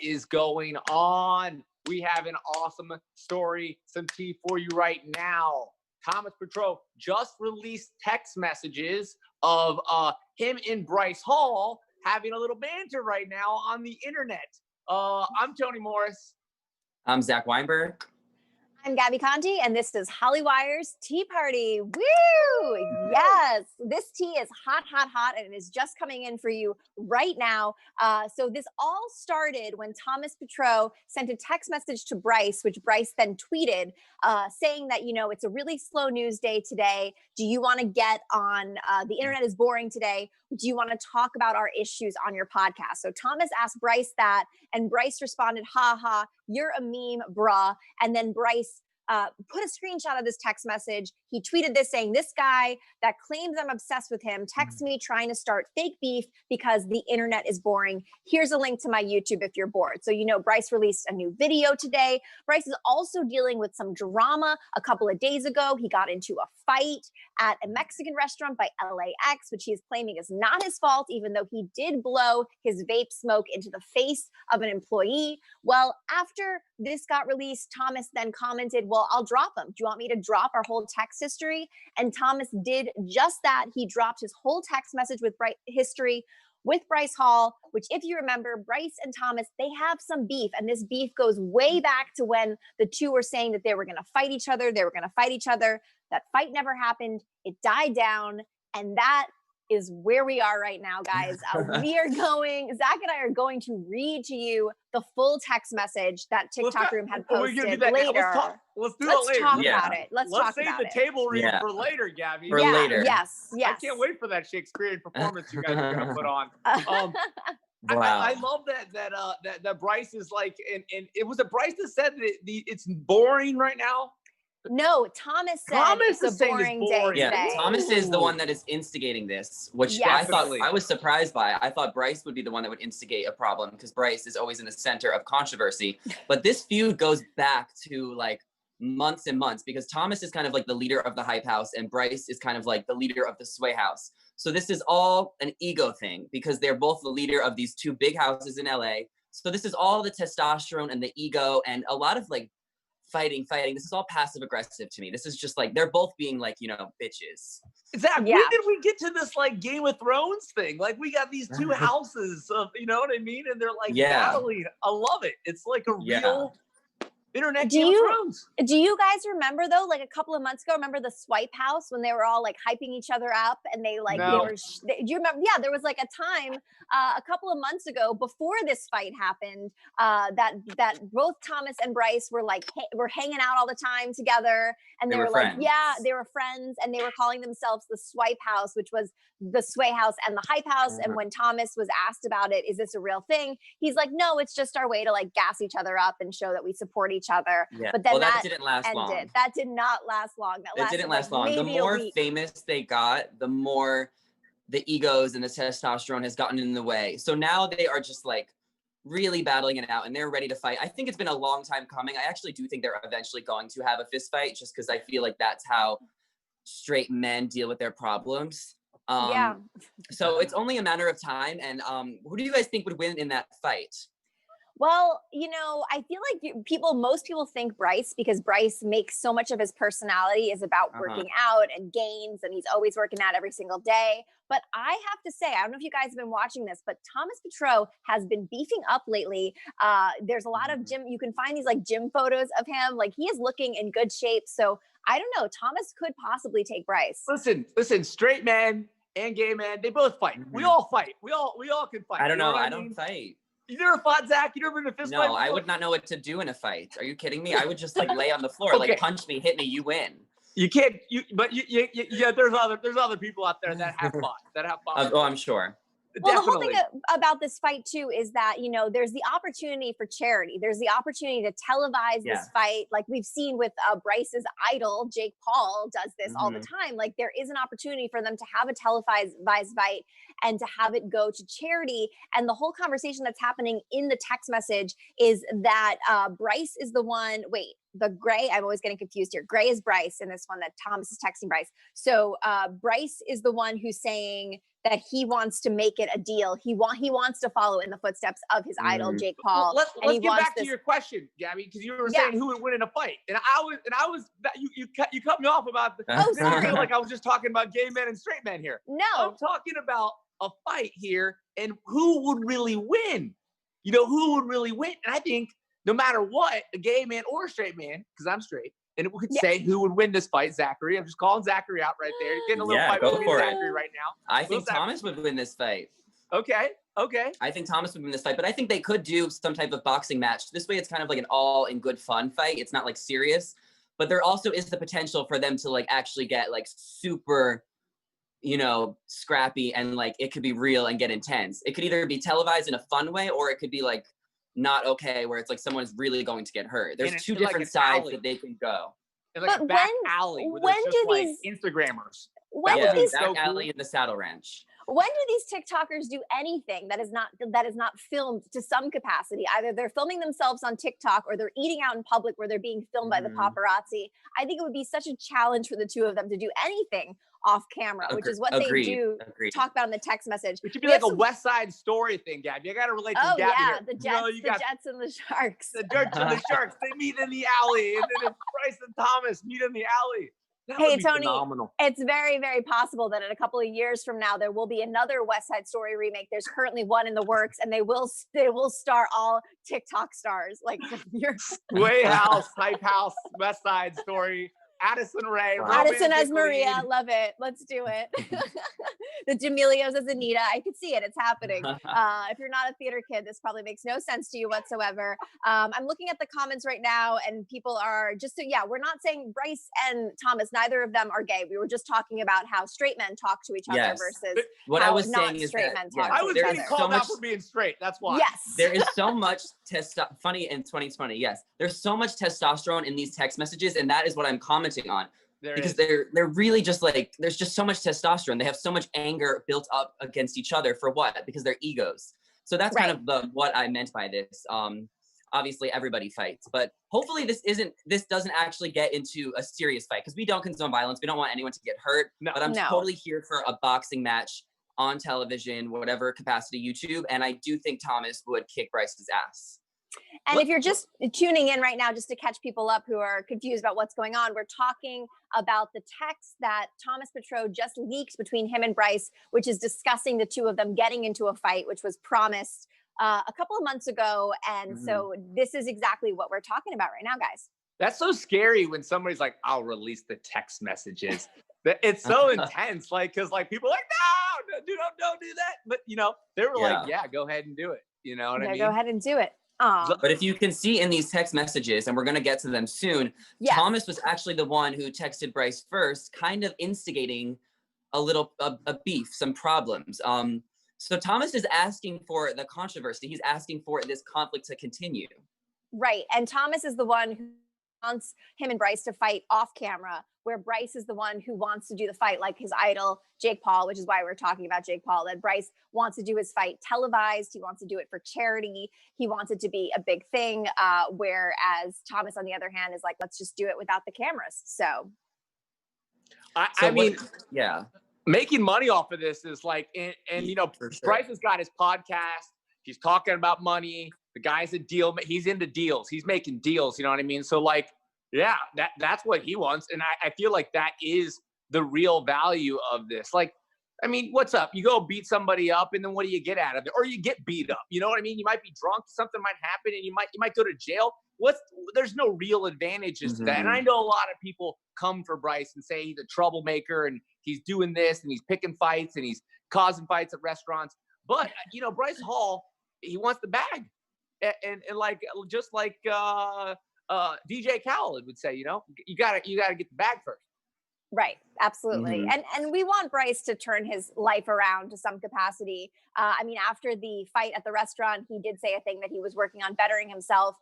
is going on? We have an awesome story, some tea for you right now. Thomas Petrou just released text messages of him and Bryce Hall having a little banter right now on the internet. I'm Tony Morris. I'm Zach Weinberg. I'm Gabby Conti, and this is Hollywire's Tea Party. Woo! Yes, this tea is hot, hot, hot, and it is just coming in for you right now. So this all started when Thomas Petrou sent a text message to Bryce, which Bryce then tweeted, saying that, it's a really slow news day today. Do you want to get on, the internet is boring today. Do you want to talk about our issues on your podcast? So Thomas asked Bryce that, and Bryce responded, ha ha, you're a meme, bruh. And then Bryce put a screenshot of this text message. He tweeted this saying, this guy that claims I'm obsessed with him texts me trying to start fake beef because the internet is boring. Here's a link to my YouTube if you're bored. So, Bryce released a new video today. Bryce is also dealing with some drama. A couple of days ago, he got into a fight at a Mexican restaurant by LAX, which he is claiming is not his fault, even though he did blow his vape smoke into the face of an employee. Well, after this got released, Thomas then commented, well, I'll drop him. Do you want me to drop our whole text history? And Thomas did just that. He dropped his whole text message with history with Bryce Hall, which, if you remember, Bryce and Thomas, they have some beef. And this beef goes way back to when the two were saying that they were going to fight each other. That fight never happened. It died down. And that is where we are right now, guys. Zach and I are going to read to you the full text message that TikTok Room had posted later. Let's do that later. Talk about it. Let's talk save about the table read for later, Gabby. Later. Yes. I can't wait for that Shakespearean performance you guys are going to put on. Wow. I love that Bryce is like, and it was Bryce that said that it's boring right now. No, Thomas said it's a boring day today. Yeah, Thomas is the one that is instigating this, which I was surprised by. I thought Bryce would be the one that would instigate a problem because Bryce is always in the center of controversy. But this feud goes back to like months and months because Thomas is kind of like the leader of the Hype House and Bryce is kind of like the leader of the Sway House. So this is all an ego thing because they're both the leader of these two big houses in LA. So this is all the testosterone and the ego and a lot of like fighting. This is all passive aggressive to me. This is just like, they're both being like, bitches. Zach, when did we get to this like Game of Thrones thing? Like we got these two houses of, you know what I mean? And they're like battling. I love it. It's like a real internet Game of Thrones. Do you guys remember though, like a couple of months ago, remember the Swipe House when they were all like hyping each other up and they like, do you remember? Yeah, there was like a time a couple of months ago before this fight happened that both Thomas and Bryce were like, were hanging out all the time together. And they were like, they were friends and they were calling themselves the Swipe House, which was the Sway House and the Hype House. And when Thomas was asked about it, is this a real thing? He's like, no, it's just our way to like gas each other up and show that we support each other. Yeah. But then that didn't last ended. long. That did not last long. It didn't last long. The more famous they got, the more the egos and the testosterone has gotten in the way. So now they are just like really battling it out and they're ready to fight. I think it's been a long time coming. I actually do think they're eventually going to have a fist fight just because I feel like that's how straight men deal with their problems. So it's only a matter of time. And who do you guys think would win in that fight? Well, I feel like most people think Bryce because Bryce makes so much of his personality is about working out and gains, and he's always working out every single day. But I have to say, I don't know if you guys have been watching this, but Thomas Petrou has been beefing up lately. There's a lot of gym. You can find these like gym photos of him. Like he is looking in good shape. So I don't know. Thomas could possibly take Bryce. Listen, straight men and gay men, they both fight. We all fight. We all can fight. I don't know. I don't fight. You never fought, Zach? You never been in a fist fight? No, I would not know what to do in a fight. Are you kidding me? I would just like lay on the floor, like punch me, hit me, you win. You can't. There's other people out there that have fought. Oh, I'm sure. Well, the whole thing about this fight too is that, there's the opportunity for charity. There's the opportunity to televise this fight. Like we've seen with Bryce's idol, Jake Paul does this all the time. Like there is an opportunity for them to have a televised fight and to have it go to charity. And the whole conversation that's happening in the text message is that Bryce is the one, the Gray, I'm always getting confused here. Gray is Bryce in this one that Thomas is texting Bryce. So Bryce is the one who's saying that he wants to make it a deal. He wants to follow in the footsteps of his idol, Jake Paul. Let's get back to your question, Gabby, because you were saying who would win in a fight, and I was you cut me off about the. Oh, sorry. I feel like I was just talking about gay men and straight men here. No, I'm talking about a fight here, and who would really win? You know, who would really win? And I think no matter what, a gay man or a straight man, because I'm straight, and we could say who would win this fight, Zachary. I'm just calling Zachary out right there. You're getting a little fight with Zachary right now. I think Thomas would win this fight. Okay. I think Thomas would win this fight, but I think they could do some type of boxing match. This way it's kind of like an all in good fun fight. It's not like serious, but there also is the potential for them to like actually get like super, you know, scrappy, and like it could be real and get intense. It could either be televised in a fun way, or it could be like not okay, where it's like someone's really going to get hurt. There's two different sides that they can go. It's like a back alley where there's just like Instagrammers. When do these back alley in the Saddle Ranch? When do these TikTokers do anything that is not filmed to some capacity? Either they're filming themselves on TikTok, or they're eating out in public where they're being filmed by the paparazzi. I think it would be such a challenge for the two of them to do anything off camera, which is what they do talk about in the text message. It should be like a West Side Story thing, Gabby. I got to relate to Gabby here. The Jets and the Sharks. The Jets and the Sharks, they meet in the alley, and then Bryce and Thomas meet in the alley. Hey, Tony, it's very, very possible that in a couple of years from now, there will be another West Side Story remake. There's currently one in the works, and they will star all TikTok stars. Like your Way House, Hype House, West Side Story, Addison Rae. Addison as Maria. Love it. Let's do it. The D'Amelios as Anita. I could see it. It's happening. If you're not a theater kid, this probably makes no sense to you whatsoever. I'm looking at the comments right now, and people are just, we're not saying Bryce and Thomas, neither of them are gay. We were just talking about how straight men talk to each other versus what how I was not saying is straight that, men talk to each other. I was getting called out for being straight. That's why. Yes. There is so much funny in 2020. Yes. There's so much testosterone in these text messages, and that is what I'm commenting on. Because they're really just like, there's just so much testosterone. They have so much anger built up against each other for what? Because they're egos. So that's kind of what I meant by this. Obviously everybody fights, but hopefully this doesn't actually get into a serious fight, because we don't condone violence. We don't want anyone to get hurt. But I'm totally here for a boxing match on television, whatever capacity, YouTube. And I do think Thomas would kick Bryce's ass. And if you're just tuning in right now, just to catch people up who are confused about what's going on, we're talking about the text that Thomas Petrou just leaked between him and Bryce, which is discussing the two of them getting into a fight, which was promised a couple of months ago. And so this is exactly what we're talking about right now, guys. That's so scary when somebody's like, I'll release the text messages. It's so intense, like, because like people are like, no, don't do that. But you know, they were like, yeah, go ahead and do it. You know what I mean? Go ahead and do it. But if you can see in these text messages, and we're going to get to them soon, Thomas was actually the one who texted Bryce first, kind of instigating a beef, some problems. So Thomas is asking for the controversy. He's asking for this conflict to continue. Right. And Thomas is the one who wants him and Bryce to fight off camera, where Bryce is the one who wants to do the fight like his idol, Jake Paul, which is why we're talking about Jake Paul, that Bryce wants to do his fight televised. He wants to do it for charity. He wants it to be a big thing. Whereas Thomas, on the other hand, is like, let's just do it without the cameras. So, I mean, making money off of this is like, and you know, Bryce has got his podcast. He's talking about money. The guy's a deal. He's into deals. He's making deals. You know what I mean? So like, yeah, that's what he wants. And I feel like that is the real value of this. Like, I mean, what's up? You go beat somebody up, and then what do you get out of it? Or you get beat up. You know what I mean? You might be drunk. Something might happen, and you might go to jail. There's no real advantages to that. And I know a lot of people come for Bryce and say he's a troublemaker and he's doing this and he's picking fights and he's causing fights at restaurants. But you know, Bryce Hall, he wants the bag. And like, just like DJ Khaled would say, you know, you gotta get the bag first. Right. Absolutely. And we want Bryce to turn his life around to some capacity. I mean, after the fight at the restaurant, he did say a thing that he was working on bettering himself.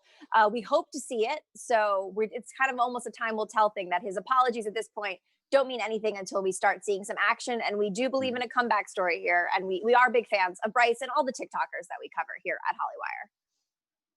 We hope to see it. So it's kind of almost a time will tell thing, that his apologies at this point don't mean anything until we start seeing some action. And we do believe in a comeback story here. And we are big fans of Bryce and all the TikTokers that we cover here at Hollywire.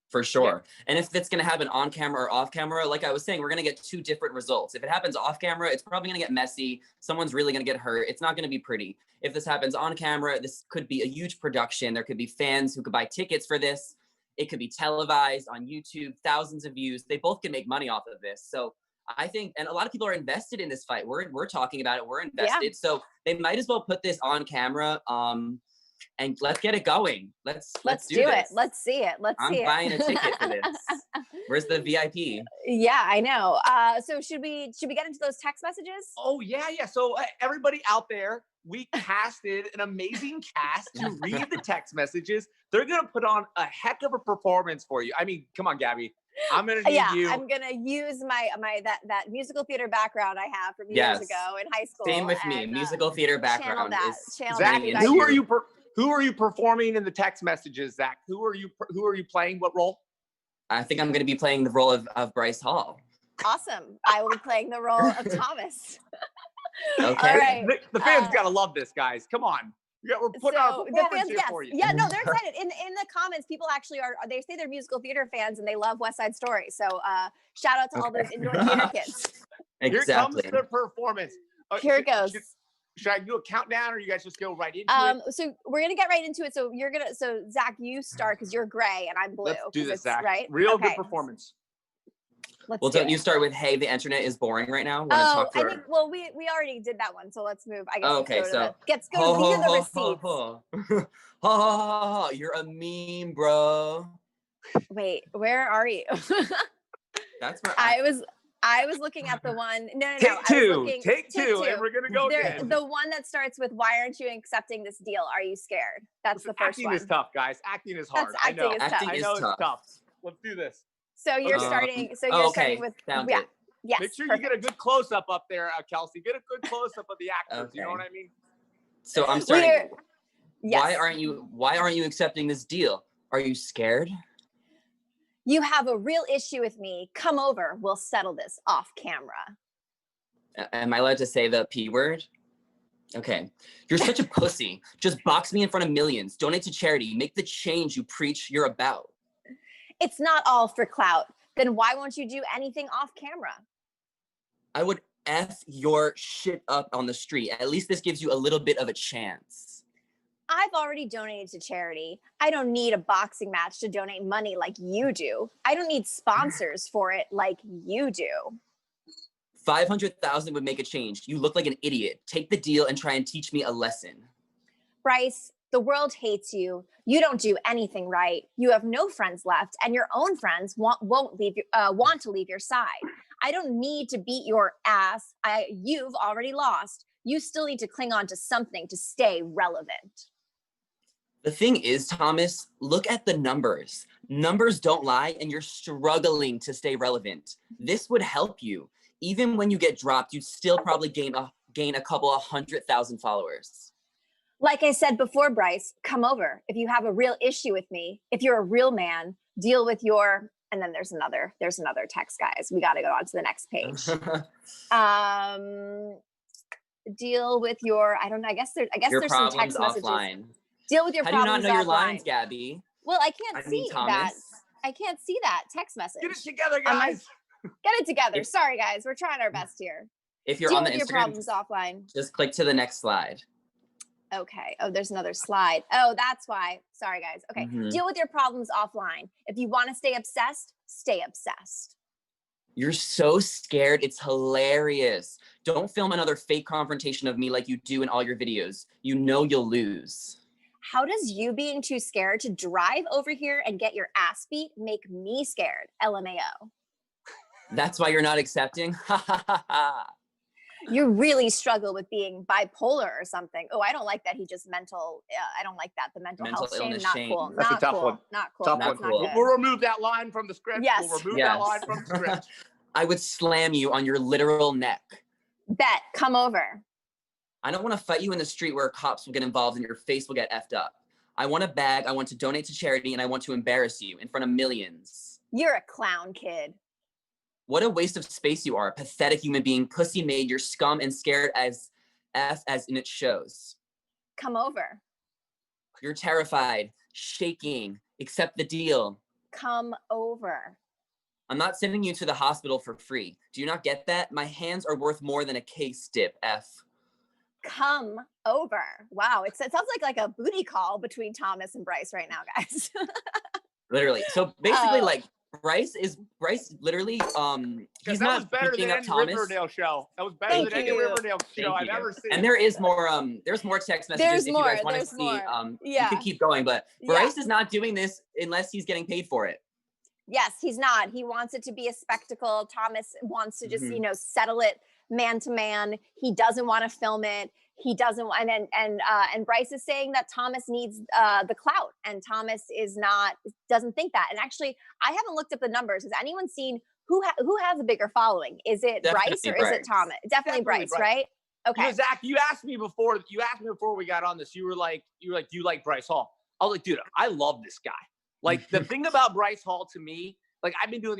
For sure. And if it's going to happen on camera or off camera, like I was saying, we're going to get 2 different results. If it happens off camera, it's probably going to get messy. Someone's really going to get hurt. It's not going to be pretty. If this happens on camera, this could be a huge production. There could be fans who could buy tickets for this. It could be televised on YouTube, thousands of views. They both can make money off of this. So I think, and a lot of people are invested in this fight. We're talking about it. We're invested. So they might as well put this on camera. And let's get it going. Let's do it. Let's see it. I'm buying a ticket for this. Where's the VIP? Yeah, I know. So should we get into those text messages? Oh yeah. So everybody out there, we casted an amazing cast to read the text messages. They're gonna put on a heck of a performance for you. I mean, come on, Gabby. I'm gonna need you. I'm gonna use my that musical theater background I have from years ago in high school. Same with me. Musical theater background channel Zach, who are you performing in the text messages, Zach? Who are you playing? What role? I think I'm going to be playing the role of Bryce Hall. Awesome. I will be playing the role of Thomas. Okay. All right. The fans gotta love this, guys. Come on. We're putting our performance here for you. Yeah, no, they're excited. In the comments, people actually they say they're musical theater fans and they love West Side Story. So shout out to all those indoor theater kids. Exactly. Here comes the performance. Here it goes. Should I do a countdown or you guys just go right into it? So we're gonna get right into it. So Zach, you start because you're gray and I'm blue. Let's do this, Zach. Right? Good performance. Don't you start with, hey, the internet is boring right now? I think, well, we already did that one, so let's move. I guess. Okay, let's go to the receipts. You're a meme, bro. Wait, where are you? That's where I was looking at the one. No. Take two, and we're gonna go again. The one that starts with, "Why aren't you accepting this deal? Are you scared?" That's the first one. Acting is tough, guys. Acting is hard. I know. It's tough. Let's do this. So you're starting. So you're starting with. Yes. Make sure you get a good close up there, Kelsey. Get a good close up of the actors. Okay. You know what I mean? So I'm starting. Yes. Why aren't you accepting this deal? Are you scared? You have a real issue with me. Come over. We'll settle this off camera. Am I allowed to say the P word? Okay. You're such a pussy. Just box me in front of millions. Donate to charity. Make the change you preach you're about. It's not all for clout. Then why won't you do anything off camera? I would F your shit up on the street. At least this gives you a little bit of a chance. I've already donated to charity. I don't need a boxing match to donate money like you do. I don't need sponsors for it like you do. 500,000 would make a change. You look like an idiot. Take the deal and try and teach me a lesson. Bryce, the world hates you. You don't do anything right. You have no friends left, and your own friends want to leave your side. I don't need to beat your ass. You've already lost. You still need to cling on to something to stay relevant. The thing is, Thomas, look at the numbers. Numbers don't lie, and you're struggling to stay relevant. This would help you. Even when you get dropped, you'd still probably gain a couple 100,000 followers. Like I said before, Bryce, come over. If you have a real issue with me, if you're a real man, deal with your, and then there's another text, guys. We got to go on to the next page. Deal with your, I don't know, I guess there's some text messages. Offline. Deal with your problems offline. How do you not know your lines, Gabby? Well, I can't see that. I can't see that text message. Get it together, guys. Get it together. Sorry, guys. We're trying our best here. If you're Deal on the with Instagram, your problems offline. Just click to the next slide. Okay. Oh, there's another slide. Oh, that's why. Sorry, guys. Okay. Deal with your problems offline. If you want to stay obsessed, stay obsessed. You're so scared. It's hilarious. Don't film another fake confrontation of me like you do in all your videos. You know you'll lose. How does you being too scared to drive over here and get your ass beat make me scared? LMAO. That's why you're not accepting? Ha ha ha ha. You really struggle with being bipolar or something. Oh, I don't like that. He just I don't like that. The mental health shame, not cool. That's not a tough cool. one. Not cool. Tough That's one. not good. We'll remove that line from the script. Yes. We'll remove that line from the script. I would slam you on your literal neck. Bet. Come over. I don't want to fight you in the street where cops will get involved and your face will get effed up. I want a bag. I want to donate to charity, and I want to embarrass you in front of millions. You're a clown, kid. What a waste of space you are. Pathetic human being, pussy made, you're scum and scared as F as in it shows. Come over. You're terrified, shaking, accept the deal. Come over. I'm not sending you to the hospital for free. Do you not get that? My hands are worth more than a case dip, F. Come over. Wow. It sounds like a booty call between Thomas and Bryce right now, guys. Literally. So basically, like, Bryce literally, he's that not was better beating than up any Thomas. Riverdale show. That was better than any Riverdale show I've ever seen. And there's more text messages if you guys want to see. You can keep going, but Bryce is not doing this unless he's getting paid for it. Yes, he's not. He wants it to be a spectacle. Thomas wants to just, settle it man to man. He doesn't want to film it. He doesn't want, and Bryce is saying that Thomas needs the clout, and Thomas doesn't think that. And actually, I haven't looked up the numbers. Has anyone seen who has a bigger following? Is it Bryce or is it Thomas? Definitely Bryce, right? Okay. Zach, you asked me before we got on this. You were like, do you like Bryce Hall? I was like, dude, I love this guy. Like, the thing about Bryce Hall to me, like, I've been on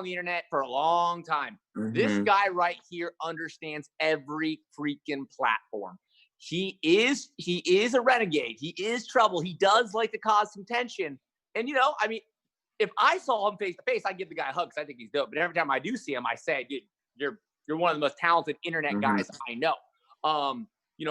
the internet for a long time. This guy right here understands every freaking platform. He is a renegade. He is trouble. He does like to cause some tension. And, I mean, if I saw him face to face, I'd give the guy a hug because I think he's dope. But every time I do see him, I say, dude, you're one of the most talented internet guys I know.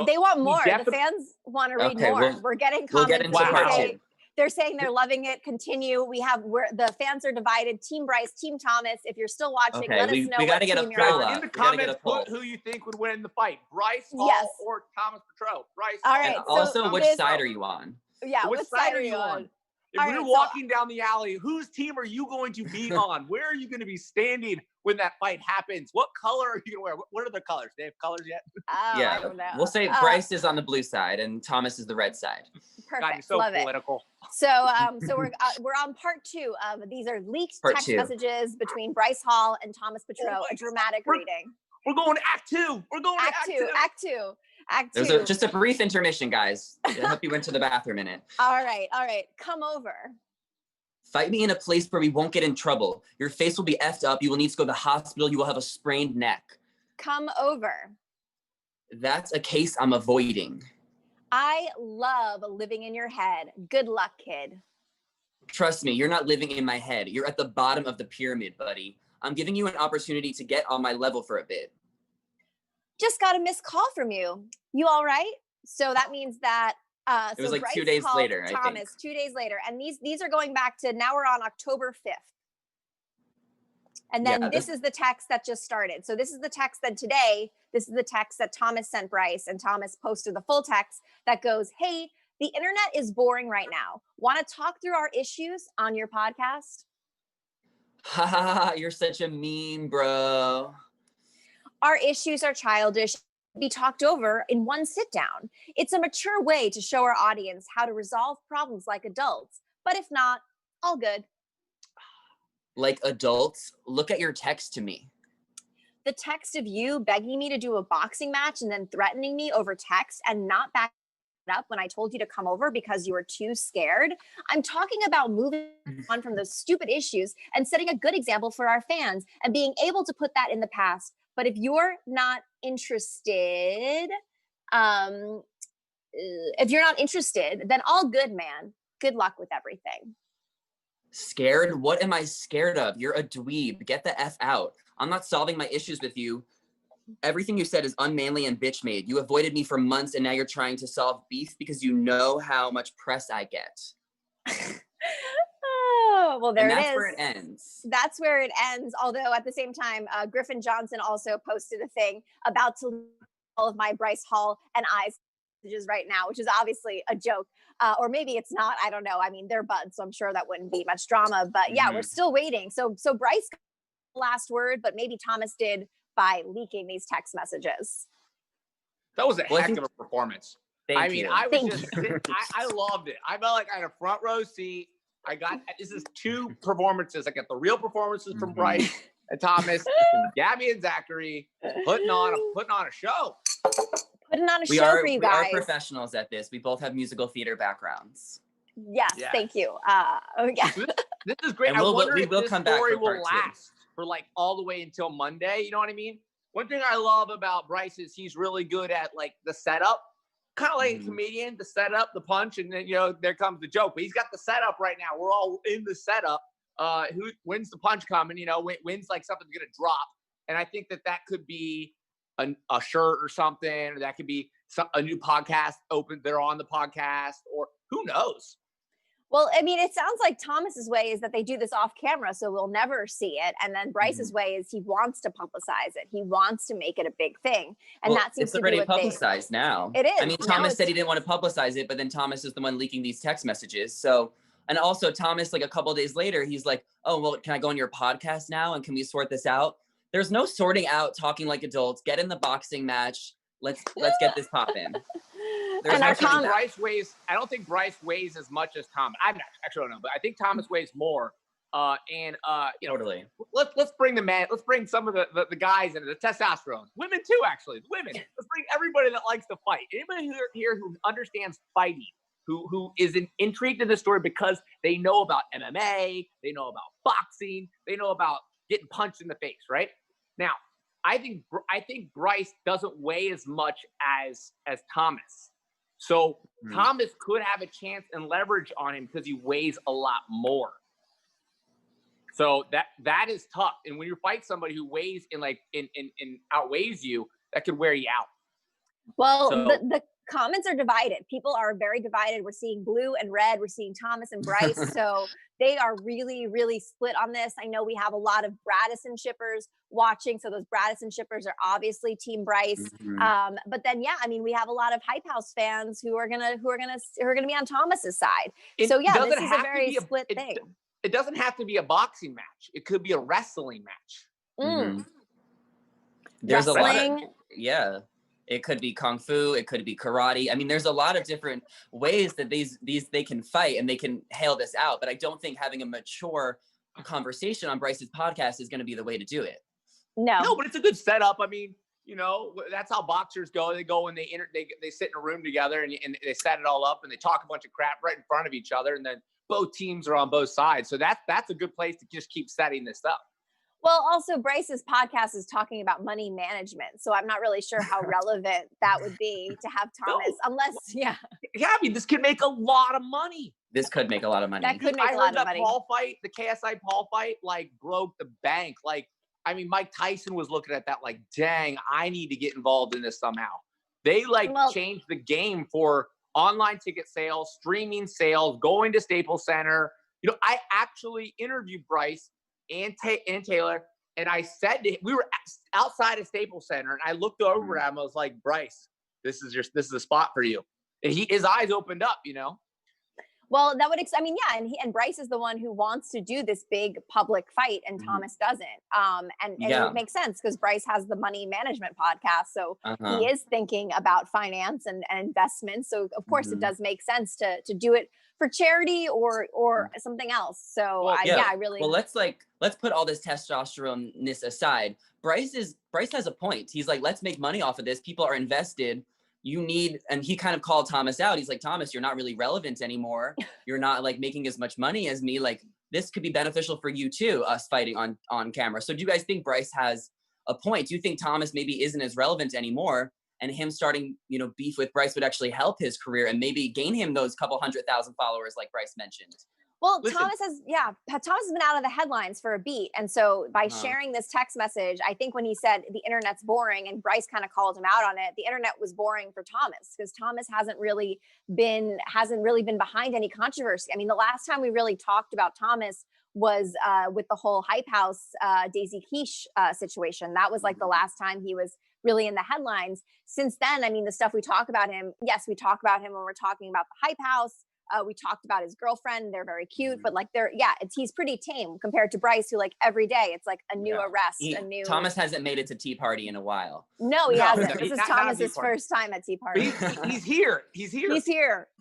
They want more. The fans want to read more. We're getting comments. We'll get into part two. They're saying they're loving it. Continue. The fans are divided. Team Bryce, Team Thomas. If you're still watching, let us know. We got to get a poll up. In the comments, put who you think would win the fight: Bryce Hall or Thomas Petrou. Bryce. All right. And also, which side are you on? Yeah, which side are you on? If we're walking down the alley, whose team are you going to be on? Where are you going to be standing when that fight happens? What color are you going to wear? What are the colors? Do they have colors yet? I don't know. We'll say Bryce is on the blue side and Thomas is the red side. Perfect. God, so love political. It. So we're on part 2 of these are leaked text messages between Bryce Hall and Thomas Petrou. A dramatic reading. We're going to Act 2. We're going to Act 2. Act 2. There's just a brief intermission, guys. I hope you went to the bathroom in it. All right. Come over. Fight me in a place where we won't get in trouble. Your face will be effed up. You will need to go to the hospital. You will have a sprained neck. Come over. That's a case I'm avoiding. I love living in your head. Good luck, kid. Trust me, you're not living in my head. You're at the bottom of the pyramid, buddy. I'm giving you an opportunity to get on my level for a bit. Just got a missed call from you. You all right? So that means that it was like Bryce 2 days later, Thomas, I think. 2 days later. And these are going back to, now we're on October 5th. And then this is the text that just started. So this is the text that today, this is the text that Thomas sent Bryce, and Thomas posted the full text that goes, hey, the internet is boring right now. Want to talk through our issues on your podcast? Ha ha ha, you're such a meme, bro. Our issues are childish, be talked over in one sit down. It's a mature way to show our audience how to resolve problems like adults. But if not, all good. Like adults, look at your text to me. The text of you begging me to do a boxing match and then threatening me over text and not backing it up when I told you to come over because you were too scared. I'm talking about moving on from those stupid issues and setting a good example for our fans and being able to put that in the past. But if you're not interested, then all good, man. Good luck with everything. Scared? What am I scared of? You're a dweeb. Get the F out. I'm not solving my issues with you. Everything you said is unmanly and bitch made. You avoided me for months and now you're trying to solve beef because you know how much press I get. Oh, well, there it is. That's where it ends. That's where it ends. Although at the same time, Griffin Johnson also posted a thing about to all of my Bryce Hall and I's messages right now, which is obviously a joke. Or maybe it's not. I don't know. I mean, they're buds, so I'm sure that wouldn't be much drama. But yeah, we're still waiting. So Bryce got the last word, but maybe Thomas did by leaking these text messages. That was a heck of a performance. Thank you. I was just I loved it. I felt like I had a front row seat. This is 2 performances. I got the real performances from Bryce and Thomas, and Gabby and Zachary putting on a show. Putting on a show for you guys. We are professionals at this. We both have musical theater backgrounds. Yes. Thank you. This is great. And I wonder if this story will last for like all the way until Monday. You know what I mean? One thing I love about Bryce is he's really good at like the setup. kind of like a comedian, the setup, the punch, and then, there comes the joke. But he's got the setup right now. We're all in the setup. Who wins the punch coming, wins like something's going to drop. And I think that could be a shirt or something. Or that could be a new podcast open. They're on the podcast, or who knows? Well, I mean, it sounds like Thomas's way is that they do this off camera, so we'll never see it. And then Bryce's way is he wants to publicize it. He wants to make it a big thing. And that seems to be it's already publicized now. It is. I mean, Thomas said he didn't want to publicize it, but then Thomas is the one leaking these text messages. So, and also Thomas, like a couple of days later, he's like, oh, well, can I go on your podcast now? And can we sort this out? There's no sorting out, talking like adults. Get in the boxing match. Let's get this popping. Bryce weighs. I don't think Bryce weighs as much as Thomas. I actually don't know, but I think Thomas weighs more. Totally. Let's bring the man. Let's bring some of the guys into the testosterone. Women too, actually. Women. Let's bring everybody that likes to fight. Anybody here who understands fighting, who is intrigued in the story because they know about MMA, they know about boxing, they know about getting punched in the face. Right now, I think Bryce doesn't weigh as much as Thomas. So Thomas could have a chance and leverage on him because he weighs a lot more. So that is tough. And when you fight somebody who weighs in outweighs you, that could wear you out. Well, the comments are divided. People are very divided. We're seeing blue and red. We're seeing Thomas and Bryce. So they are really, really split on this. I know we have a lot of Bradison shippers watching. So those Bradison shippers are obviously Team Bryce. But then, we have a lot of Hype House fans who are gonna be on Thomas's side. This is a very split thing. It doesn't have to be a boxing match. It could be a wrestling match. There's wrestling. It could be kung fu. It could be karate. I mean, there's a lot of different ways that they can fight and they can hail this out. But I don't think having a mature conversation on Bryce's podcast is going to be the way to do it. No, but it's a good setup. I mean, that's how boxers go. They go and they sit in a room together and they set it all up and they talk a bunch of crap right in front of each other. And then both teams are on both sides. So that's a good place to just keep setting this up. Well, also Bryce's podcast is talking about money management. So I'm not really sure how relevant that would be to have Thomas, unless. I mean, this could make a lot of money. That could make a lot of money. The KSI Paul fight, broke the bank. Mike Tyson was looking at that dang, I need to get involved in this somehow. They changed the game for online ticket sales, streaming sales, going to Staples Center. I actually interviewed Bryce and Taylor, and I said we were outside of Staples Center, and I looked over at him. I was like, Bryce, this is a spot for you. And his eyes opened up, Well, that would, and Bryce is the one who wants to do this big public fight, and Thomas doesn't. And it would make sense because Bryce has the money management podcast, so he is thinking about finance and investments. So of course, it does make sense to do it for charity or something else. So I really. Well, let's put all this testosterone-ness aside. Bryce has a point. He's like, let's make money off of this. People are invested. And he kind of called Thomas out. He's like, Thomas, you're not really relevant anymore. You're not making as much money as me. This could be beneficial for you too, us fighting on camera. So do you guys think Bryce has a point? Do you think Thomas maybe isn't as relevant anymore? And him starting, beef with Bryce would actually help his career and maybe gain him those couple 100,000 followers like Bryce mentioned. Well, Thomas has been out of the headlines for a beat. And so by sharing this text message, I think when he said the internet's boring and Bryce kind of called him out on it, the internet was boring for Thomas because Thomas hasn't really been behind any controversy. I mean, the last time we really talked about Thomas was with the whole Hype House Daisy Quiche situation. That was the last time he was really in the headlines. Since then, the stuff we talk about him, yes, we talk about him when we're talking about the Hype House. We talked about his girlfriend. They're very cute, but he's pretty tame compared to Bryce, who a day it's a new arrest, Thomas hasn't made it to Tea Party in a while. No, he hasn't. This is Thomas's first time at Tea Party. He's here.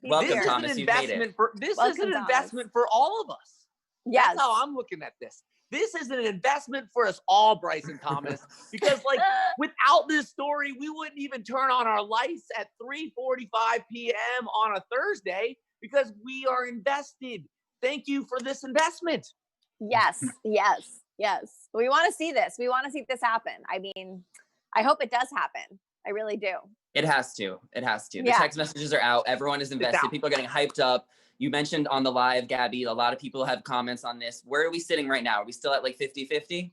Welcome, Thomas. You made it. This is an investment for all of us. Yes. That's how I'm looking at this. This is an investment for us all, Bryce and Thomas, because without this story, we wouldn't even turn on our lights at 3:45 p.m. on a Thursday. Because we are invested. Thank you for this investment. Yes. We want to see this. We want to see this happen. I hope it does happen. I really do. It has to. It has to. The Yeah. text messages are out. Everyone is invested. People are getting hyped up. You mentioned on the live, Gabby, a lot of people have comments on this. Where are we sitting right now? Are we still at like 50-50?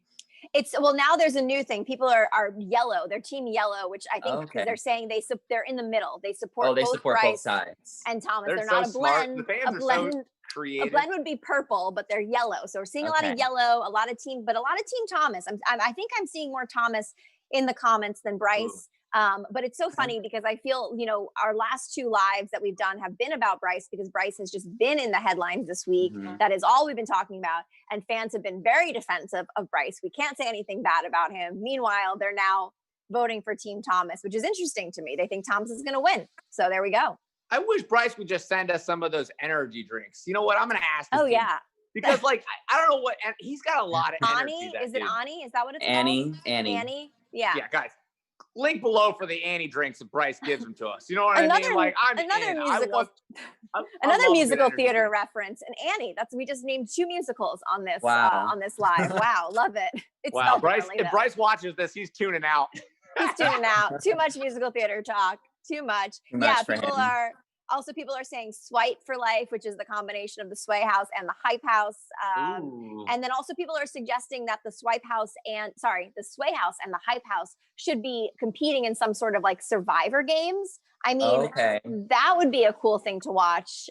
Well, now there's a new thing. People are yellow. They're team yellow, which I think because they're saying they're in the middle. They support both Bryce sides and Thomas. They're not a blend. The fans are so creative. A blend would be purple, but they're yellow. So we're seeing a lot of yellow, a lot of team Thomas. I think I'm seeing more Thomas in the comments than Bryce. But it's so funny because I feel, our last 2 lives that we've done have been about Bryce because Bryce has just been in the headlines this week. That is all we've been talking about. And fans have been very defensive of Bryce. We can't say anything bad about him. Meanwhile, they're now voting for Team Thomas, which is interesting to me. They think Thomas is going to win. So there we go. I wish Bryce would just send us some of those energy drinks. You know what? I'm going to ask him. Oh, yeah. Because, I don't know what, and he's got a lot of energy. Is it Annie? Is that what it's called? Annie? Yeah. Yeah, guys. Link below for the Annie drinks that Bryce gives them to us. You know what I mean? Another musical theater reference. And Annie, we just named 2 musicals on this on this live. Wow, love it. If Bryce watches this, he's tuning out. He's tuning out. Too much musical theater talk. Too much. People are saying swipe for life, which is the combination of the Sway House and the Hype House. And then also people are suggesting that the Sway House and the Hype House should be competing in some sort of like Survivor games. I mean, that would be a cool thing to watch.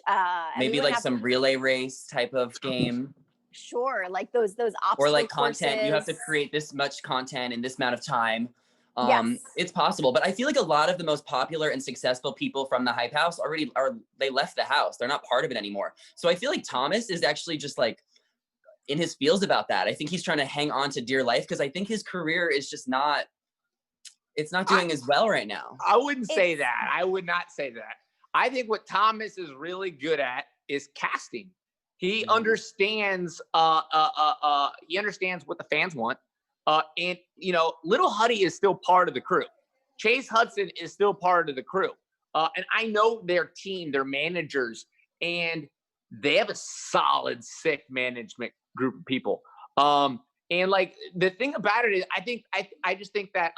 Maybe like some relay race type of game. Sure, like those obstacle or like courses. Content. You have to create this much content in this amount of time. Yes. It's possible, but I feel like a lot of the most popular and successful people from the Hype House they left the house. They're not part of it anymore. So I feel like Thomas is actually just like in his feels about that. I think he's trying to hang on to dear life because I think his career is just not doing as well right now. I wouldn't say that. I would not say that. I think what Thomas is really good at is casting. He understands what the fans want. And Little Huddy is still part of the crew. Chase Hudson is still part of the crew. And I know their team, their managers, and they have a solid, sick management group of people. And like the thing about it is, I just think that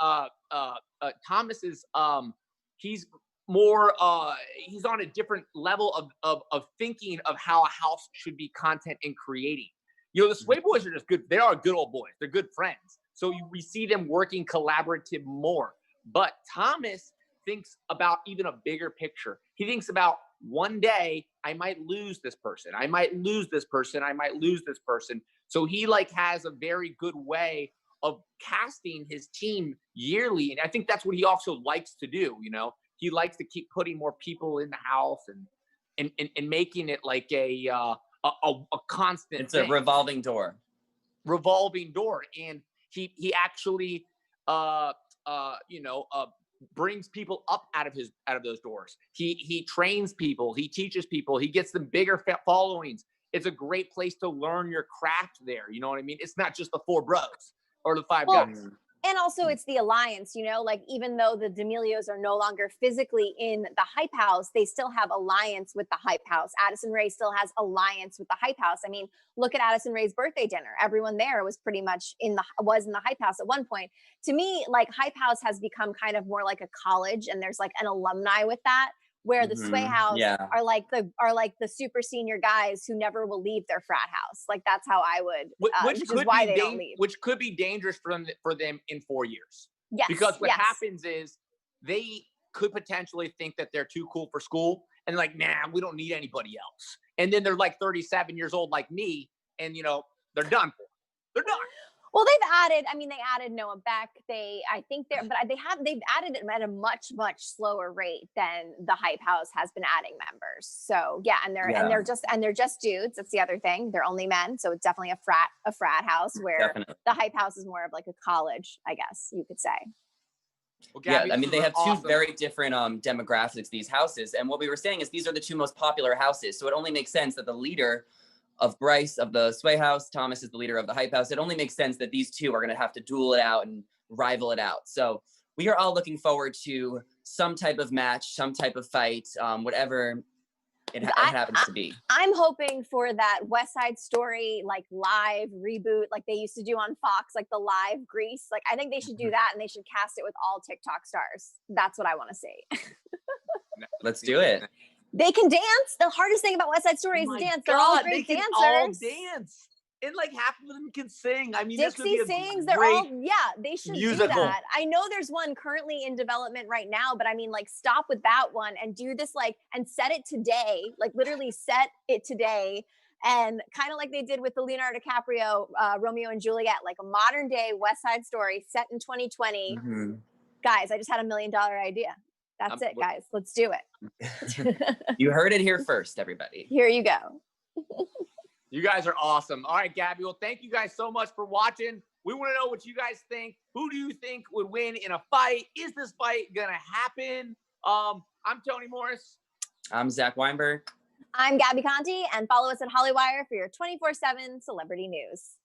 Thomas is he's more he's on a different level of thinking of how a house should be content and creating. The Sway Boys are just good. They are good old boys. They're good friends. So we see them working collaborative more. But Thomas thinks about even a bigger picture. He thinks about one day I might lose this person. I might lose this person. I might lose this person. So he has a very good way of casting his team yearly. And I think that's what he also likes to do. He likes to keep putting more people in the house and making it like a constant It's thing. A revolving door. And he actually brings people up out of those doors. He trains people, he teaches people, he gets them bigger followings. It's a great place to learn your craft there. You know what I mean? It's not just the 4 bros or the 5 guys. And also it's the alliance, even though the D'Amelios are no longer physically in the Hype House, they still have alliance with the Hype House. Addison Rae still has alliance with the Hype House. I mean, look at Addison Rae's birthday dinner. Everyone there was pretty much in the Hype House at one point. To me, Hype House has become kind of more like a college, and there's an alumni with that. Where the Sway House are like the super senior guys who never will leave their frat house. That's how I would, which is why they don't leave. Which could be dangerous for them in 4 years. Yes. Because what happens is they could potentially think that they're too cool for school and nah, we don't need anybody else. And then they're 37 years old like me, and they're done for. They're done. Well, they added Noah Beck. They've added it at a much, much slower rate than the Hype House has been adding members. So and they're just dudes. That's the other thing. They're only men. So it's definitely a frat house where the Hype House is more of a college, I guess you could say. Well, Gabby, they have 2 very different demographics, these houses. And what we were saying is these are the 2 most popular houses. So it only makes sense that the leader of Bryce of the Sway House, Thomas is the leader of the Hype House. It only makes sense that these 2 are going to have to duel it out and rival it out. So we are all looking forward to some type of match, some type of fight, whatever it happens to be. I'm hoping for that West Side Story like live reboot, like they used to do on Fox, like the live Grease. Like I think they should do that, and they should cast it with all TikTok stars. That's what I want to see. Let's do it. They can dance. The hardest thing about West Side Story is dance. They're all great dancers. All dance. And like half of them can sing. I mean, Dixie sings. They're all, they should musical. Do that. I know there's one currently in development right now, but I mean, like, stop with that one and do this, like, and set it today. Like, literally set it today, and kind of like they did with the Leonardo DiCaprio, Romeo and Juliet, like a modern day West Side Story set in 2020. Mm-hmm. Guys, I just had $1 million idea. That's it, guys. Let's do it. You heard it here first, everybody. Here you go. You guys are awesome. All right, Gabby. Well, thank you guys so much for watching. We want to know what you guys think. Who do you think would win in a fight? Is this fight going to happen? I'm Tony Morris. I'm Zach Weinberg. I'm Gabby Conti, and follow us at Hollywire for your 24/7 celebrity news.